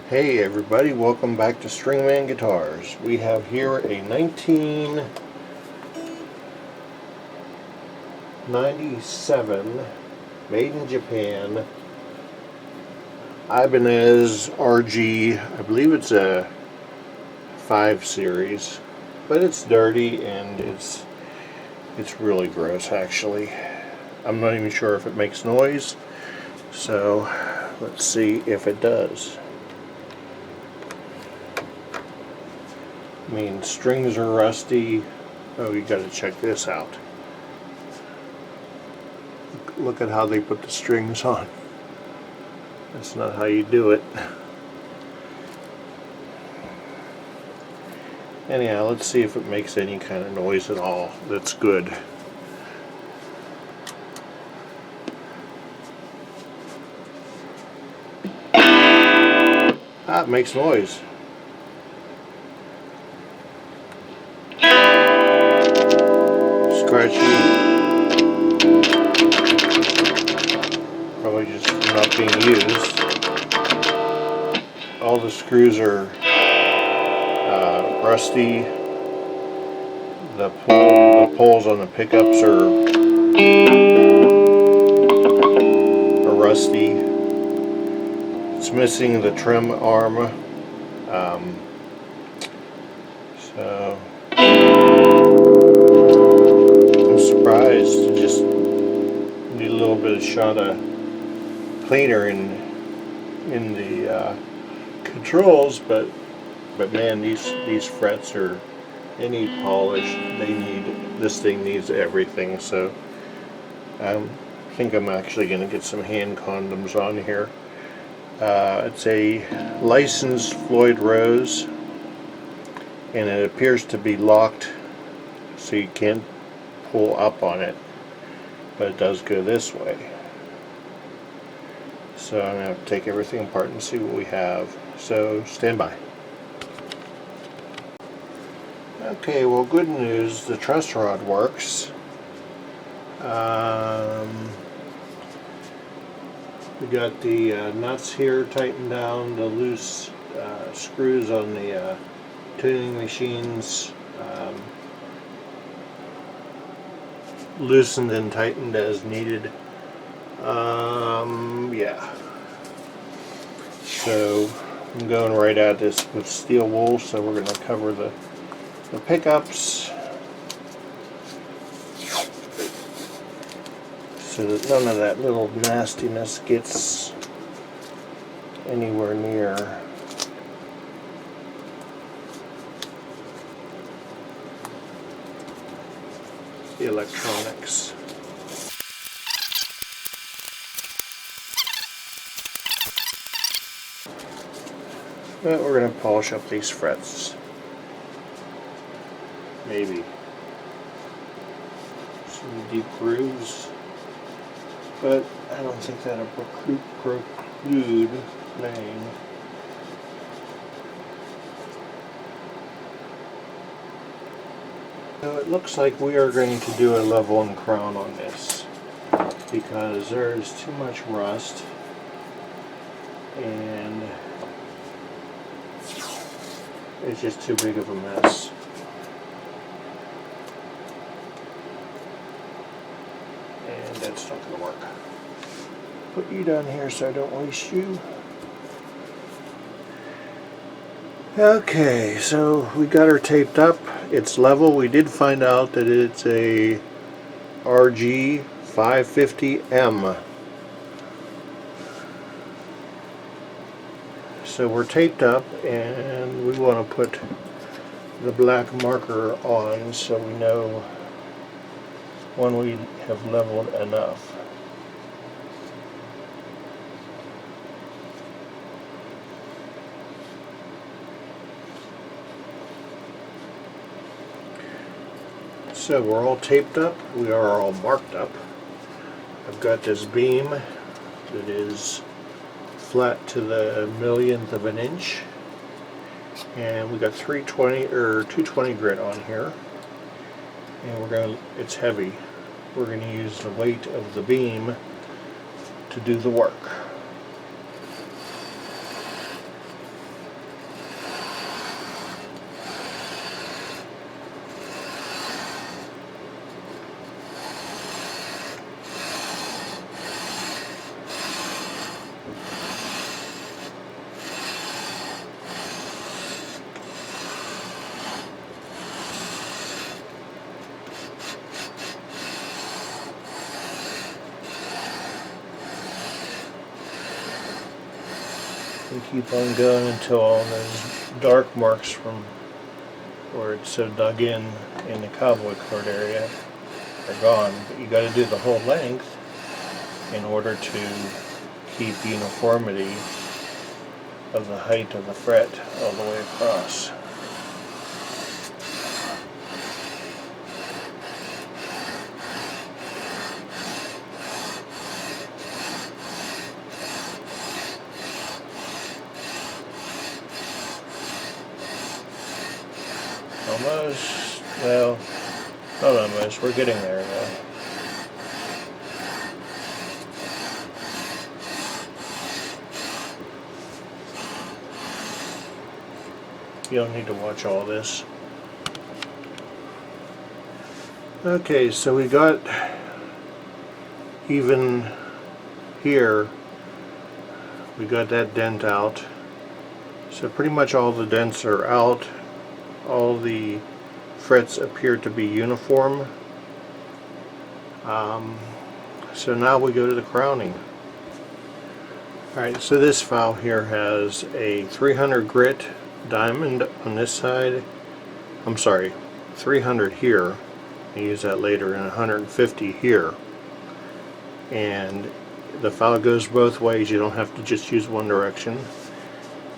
Hey everybody, welcome back to Stringman Guitars. We have here a 1997 made in Japan Ibanez RG, I believe it's a 5 series, but it's dirty and it's really gross actually. I'm not even sure if it makes noise, so let's see if it does. I mean, strings are rusty. Oh, you gotta check this out. Look at how they put the strings on. That's not how you do it. Anyhow, let's see if it makes any kind of noise at all. That's good. Ah, it makes noise. Scratchy. Probably just not being used. All the screws are rusty. The poles on the pickups are rusty. It's missing the trim arm. So I'm surprised. Just need a little bit of shot of cleaner in the controls, but man, these frets they need polish. This thing needs everything. So I think I'm actually going to get some hand condoms on here. It's a licensed Floyd Rose, and it appears to be locked, so you can't pull up on it, but it does go this way. So I'm going to have to take everything apart and see what we have. So stand by. Okay, well, good news, the truss rod works. We got the nuts here tightened down, the loose screws on the tuning machines loosened and tightened as needed. Yeah. So I'm going right at this with steel wool, so we're going to cover the pickups so that none of that little nastiness gets anywhere near the electronics. But we're going to polish up these frets. Maybe some deep grooves, but I don't think that'll preclude playing. So it looks like we are going to do a level and crown on this because there is too much rust and it's just too big of a mess. And that's not going to work. Put you down here so I don't waste you. Okay, so we got her taped up. It's level. We did find out that it's a RG-550M. So we're taped up, and we want to put the black marker on so we know when we have leveled enough. So we're all taped up, we are all marked up. I've got this beam that is flat to the millionth of an inch, and we got 320 or 220 grit on here, and it's heavy. We're going to use the weight of the beam to do the work. And keep on going until all those dark marks from where it's so dug in the cowboy cord area are gone. But you got to do the whole length in order to keep uniformity of the height of the fret all the way across. Almost, well, not almost, we're getting there now. You don't need to watch all this. Okay, so we got even here, we got that dent out. So pretty much all the dents are out. All the frets appear to be uniform. So now we go to the crowning. Alright, so this file here has a 300 grit diamond on this side. I'm sorry, 300 here. I'll use that later, and 150 here. And the file goes both ways. You don't have to just use one direction.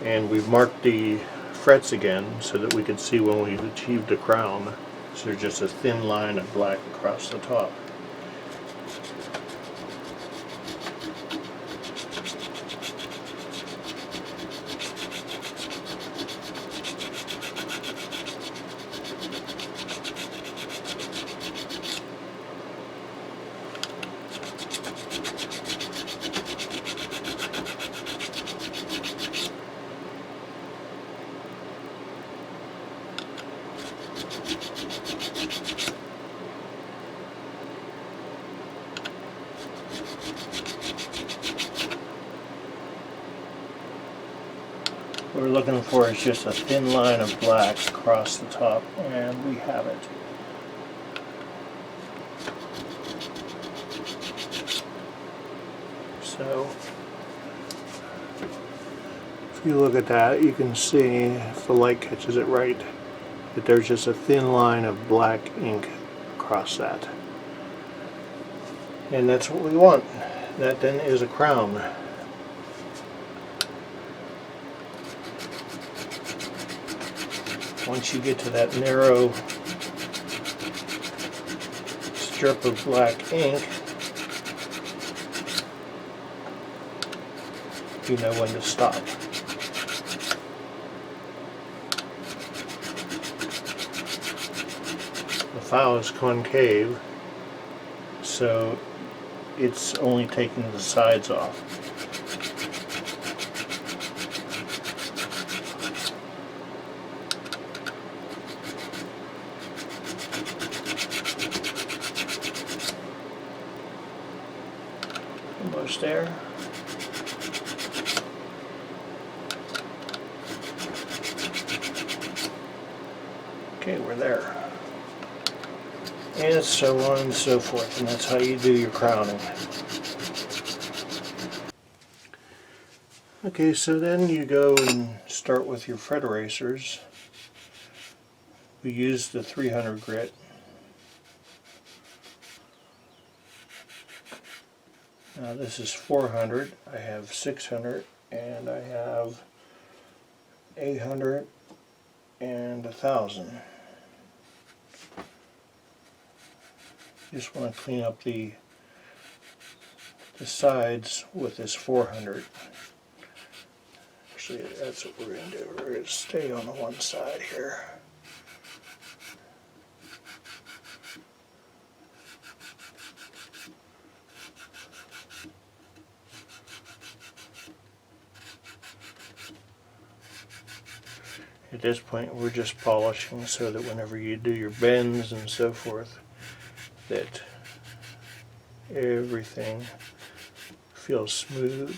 And we've marked the frets again so that we could see when we've achieved a crown. So there's just a thin line of black across the top. What we're looking for is just a thin line of black across the top, and we have it. So, if you look at that, you can see, if the light catches it right, that there's just a thin line of black ink across that. And that's what we want. That then is a crown. Once you get to that narrow strip of black ink, you know when to stop. The file is concave, so it's only taking the sides off. Almost there. Okay, we're there. And so on and so forth, and that's how you do your crowning. Okay, so then you go and start with your fret erasers. We use the 300 grit. Now this is 400, I have 600, and I have 800 and 1000. Just want to clean up the sides with this 400. Actually, that's what we're going to do. We're going to stay on the one side here. At this point, we're just polishing so that whenever you do your bends and so forth, that everything feels smooth.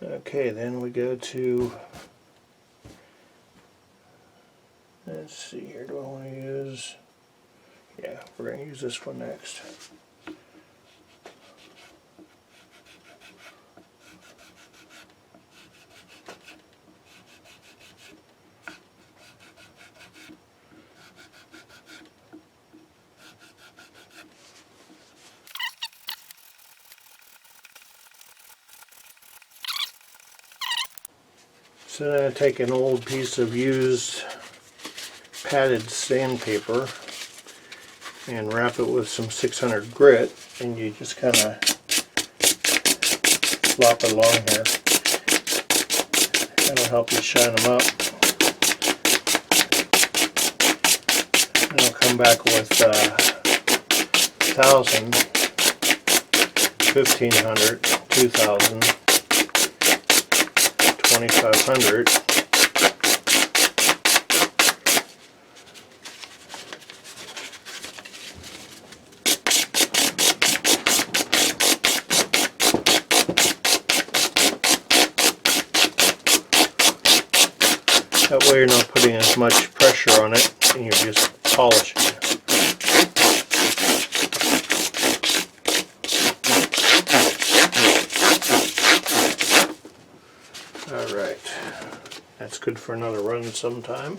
Okay, then we go to, let's see here, do I want to use, yeah, we're going to use this one next. So then I take an old piece of used padded sandpaper and wrap it with some 600 grit, and you just kind of flop it along here. That'll help you shine them up. And I'll come back with 1,000, 1,500, 2,000, 2,500. That way you're not putting as much pressure on it and you're just polishing it. Alright, that's good for another run sometime.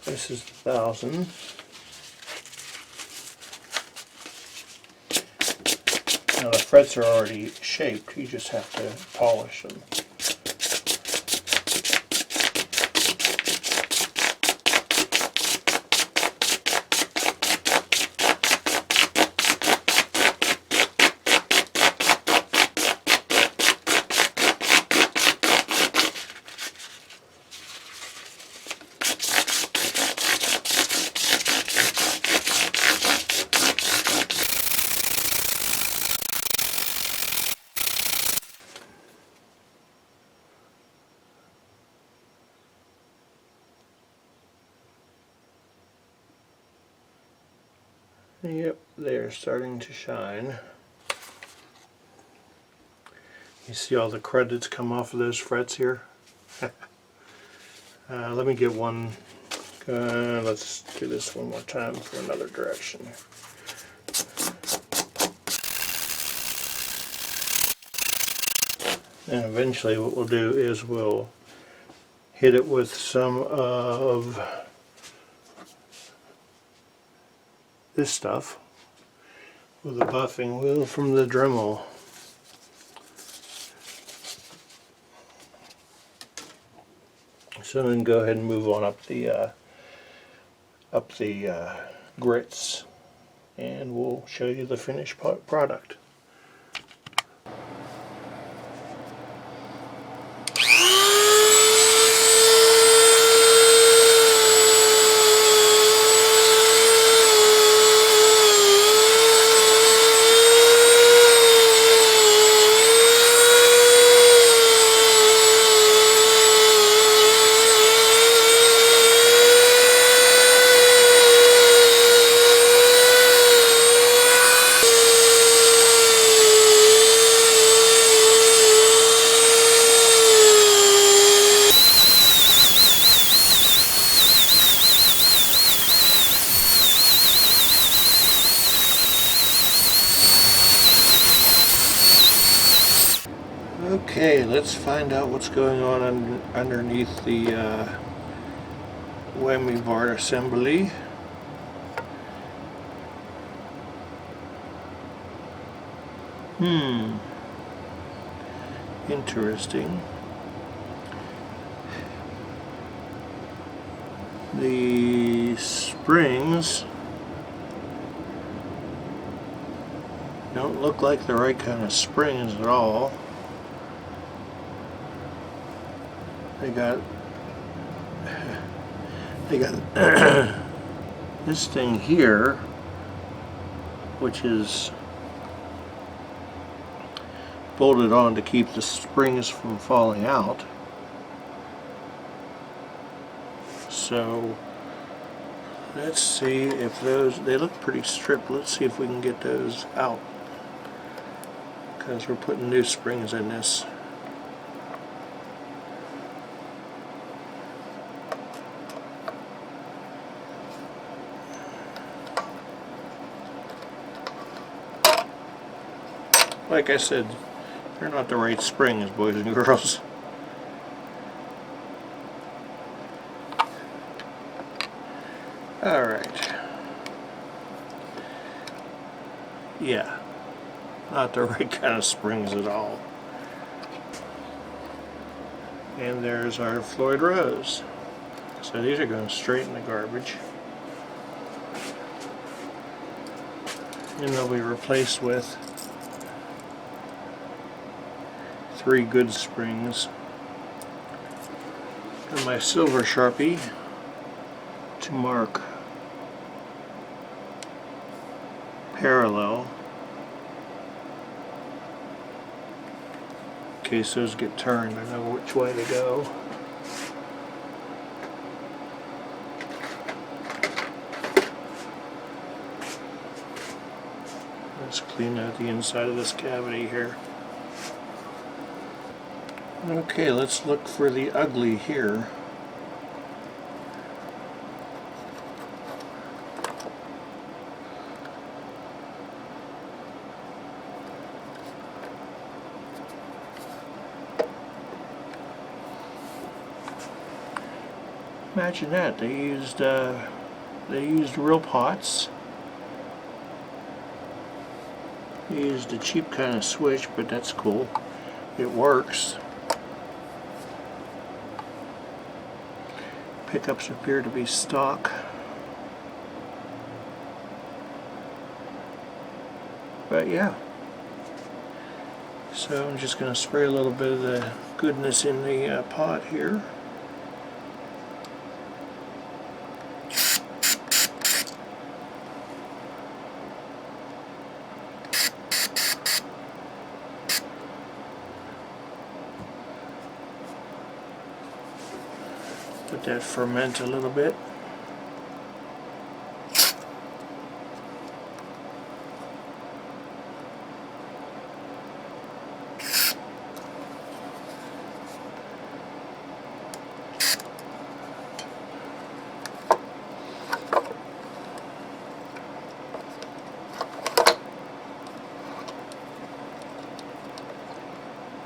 This is 1,000. Now the frets are already shaped, you just have to polish them. Yep, they're starting to shine. You see all the credits come off of those frets here? Let me get one. Let's do this one more time for another direction. And eventually what we'll do is we'll hit it with some of this stuff with a buffing wheel from the Dremel. So then go ahead and move on up the grits, and we'll show you the finished product. Okay, let's find out what's going on underneath the whammy bar assembly. Interesting. The springs don't look like the right kind of springs at all. They got this thing here, which is bolted on to keep the springs from falling out. So let's see if those, they look pretty stripped. Let's see if we can get those out, because we're putting new springs in this. like I said, they're not the right springs, boys and girls. Alright. Yeah, not the right kind of springs at all. And there's our Floyd Rose. So these are going straight in the garbage. And they'll be replaced with 3 good springs. And my silver Sharpie to mark parallel in case those get turned. I know which way to go. Let's clean out the inside of this cavity here. Okay, let's look for the ugly here. Imagine that, they used real pots. They used a cheap kind of switch, but that's cool. It works. Pickups appear to be stock. But yeah. So I'm just going to spray a little bit of the goodness in the pot here. Let that ferment a little bit.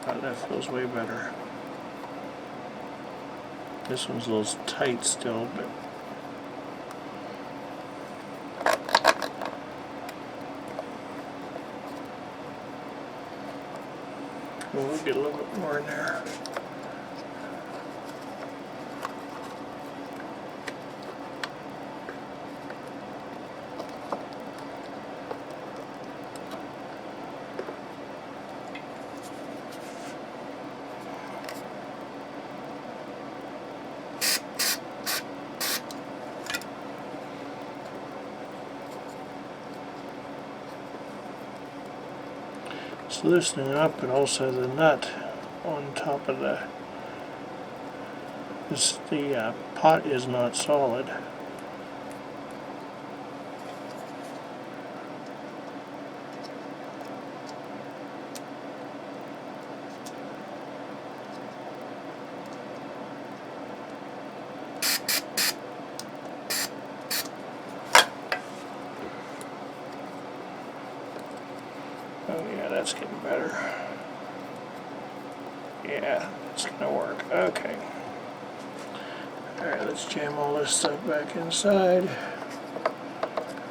Oh, that feels way better. This one's a little tight still, but we'll get a little bit more in there. Loosening up, and also the nut on top of the pot is not solid. Oh yeah, that's getting better. Yeah, it's gonna work. Okay. Alright, let's jam all this stuff back inside.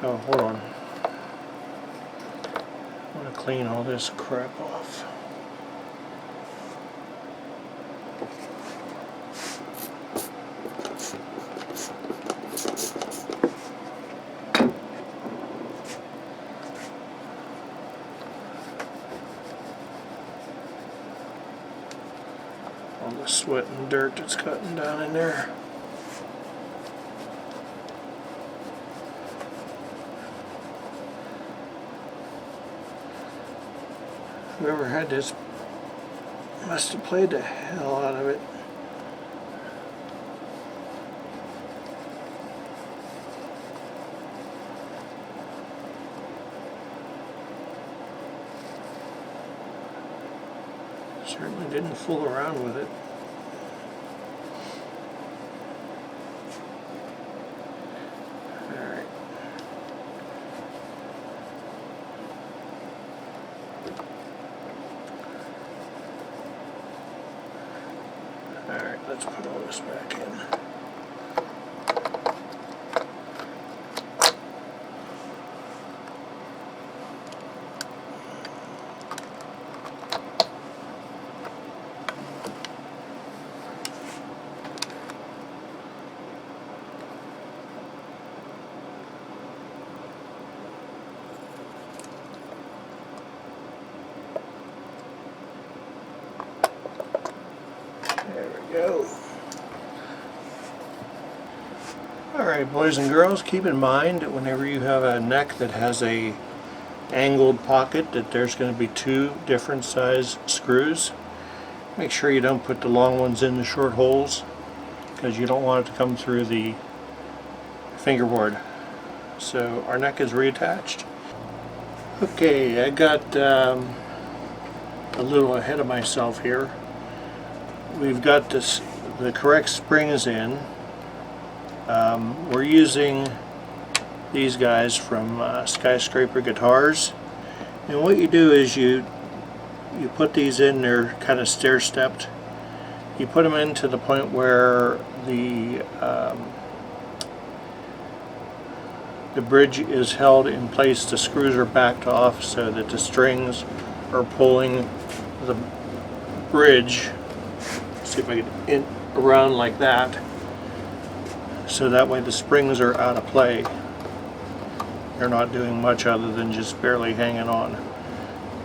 Oh, hold on. I want to clean all this crap off. All the sweat and dirt that's cutting down in there. Whoever had this must have played the hell out of it. Certainly didn't fool around with it. let's put all this back in. There we go. Alright, boys and girls, keep in mind that whenever you have a neck that has a angled pocket, that there's going to be two different size screws. Make sure you don't put the long ones in the short holes, because you don't want it to come through the fingerboard. So our neck is reattached. Okay, I got a little ahead of myself here. We've got the correct springs in. We're using these guys from Skyscraper Guitars, and what you do is you put these in. They're kind of stair-stepped. You put them in to the point where the bridge is held in place. The screws are backed off so that the strings are pulling the bridge. See if I can around like that, so that way the springs are out of play. They're not doing much other than just barely hanging on,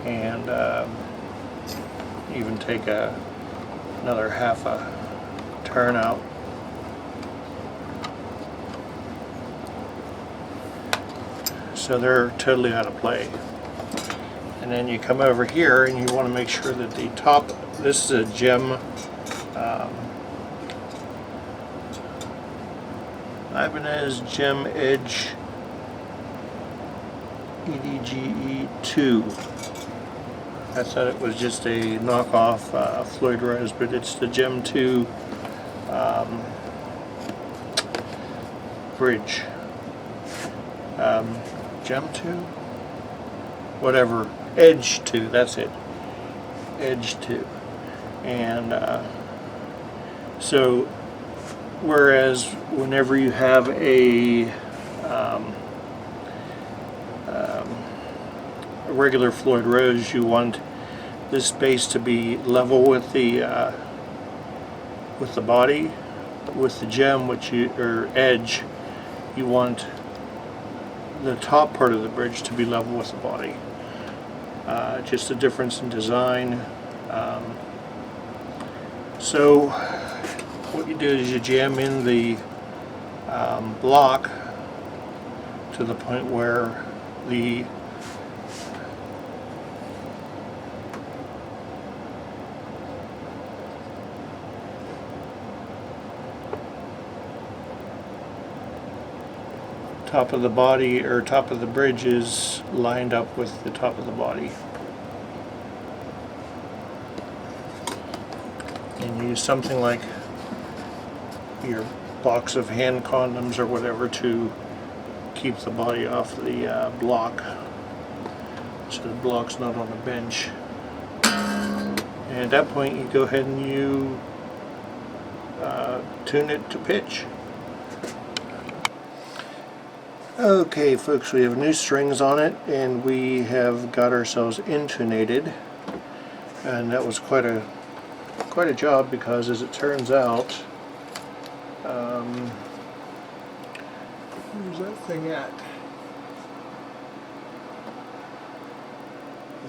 and even take another half a turn out. So they're totally out of play. And then you come over here and you want to make sure that the top, this is a gem Ibanez Gem Edge EDGE2. I thought it was just a knockoff Floyd Rose, but it's the Gem 2 bridge. Gem 2? Whatever. Edge 2, that's it. Edge 2. And so, whereas whenever you have a regular Floyd Rose, you want this base to be level with the body. With the gem, or edge, you want the top part of the bridge to be level with the body. Just a difference in design. So what you do is you jam in the block to the point where the top of the body, or top of the bridge, is lined up with the top of the body. And use something like your box of hand condoms or whatever to keep the body off the block, so the block's not on the bench. And at that point you go ahead and you tune it to pitch. Okay folks, we have new strings on it, and we have got ourselves intonated, and that was quite a job, because as it turns out, where's that thing at?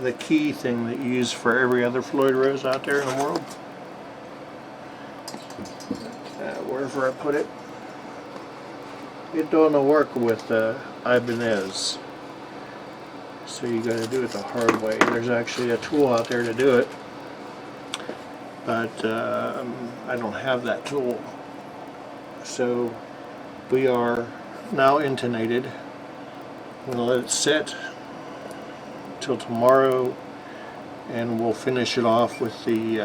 The key thing that you use for every other Floyd Rose out there in the world. Wherever I put it. It don't work with Ibanez, so you got to do it the hard way. There's actually a tool out there to do it, but I don't have that tool. So we are now intonated. I'm going to let it sit till tomorrow, and we'll finish it off with the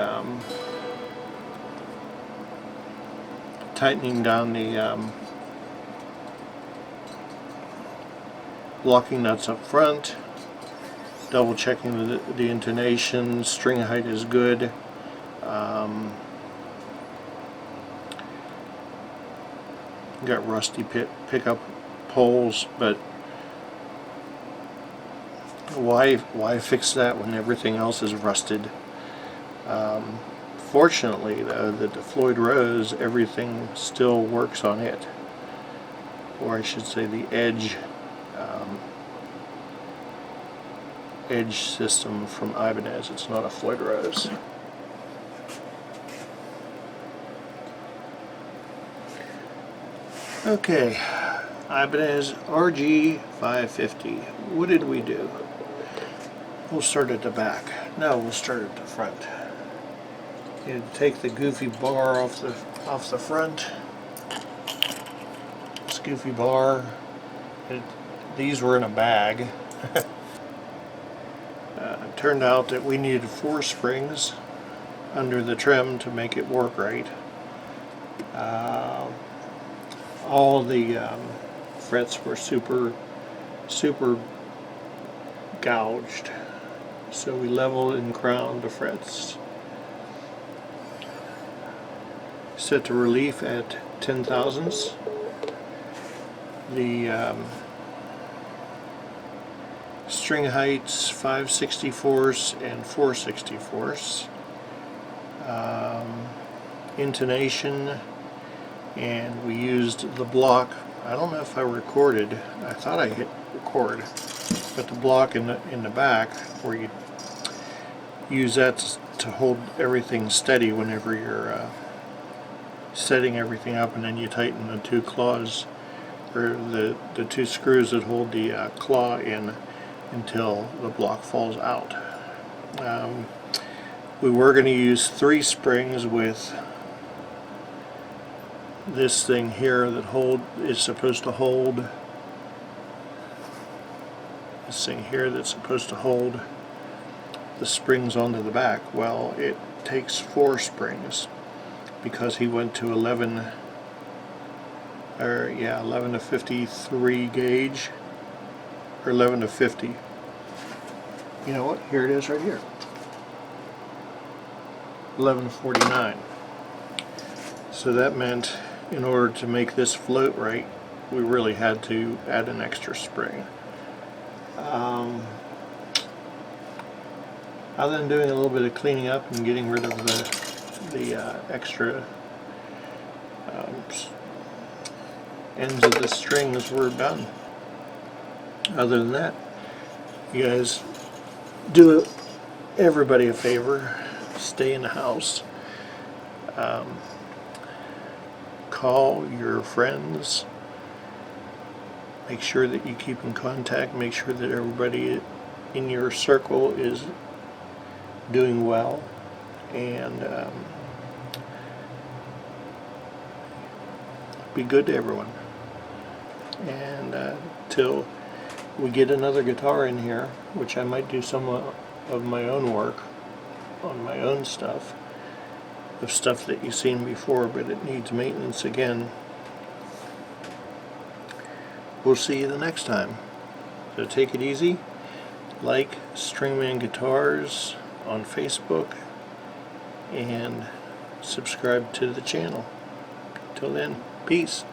tightening down the locking nuts up front, double checking the intonation, string height is good, got rusty pickup poles, but why fix that when everything else is rusted? Fortunately, though, the Floyd Rose, everything still works on it, or I should say the edge system from Ibanez. It's not a Floyd Rose. Okay, Ibanez RG-550. What did we do? We'll start at the back. No, we'll start at the front. You take the goofy bar off the front. This goofy bar. These were in a bag. It turned out that we needed 4 springs under the trim to make it work right. All the frets were super gouged, so we leveled and crowned the frets. Set the relief at 10 thousandths. The string heights 5/64 and 4/64. Intonation, and we used the block. I don't know if I recorded. I thought I hit record, but the block in the back, where you use that to hold everything steady whenever you're setting everything up, and then you tighten the 2 claws, or the 2 screws that hold the claw in until the block falls out. We were going to use 3 springs with this thing here that is supposed to hold this thing here that's supposed to hold the springs onto the back. Well, it takes 4 springs because he went to 11 to 53 gauge, or 11 to 50. You know what? Here it is right here. 11 to 49. So that meant, in order to make this float right, we really had to add an extra spring. Other than doing a little bit of cleaning up and getting rid of the extra ends of the strings, were done. Other than that, you guys do everybody a favor. Stay in the house. Call your friends. Make sure that you keep in contact. Make sure that everybody in your circle is doing well. And be good to everyone. And till we get another guitar in here, which I might do some of my own work on my own stuff, of stuff that you've seen before, but it needs maintenance again. We'll see you the next time. So take it easy. Like Stringman Guitars on Facebook, and subscribe to the channel. Till then, peace.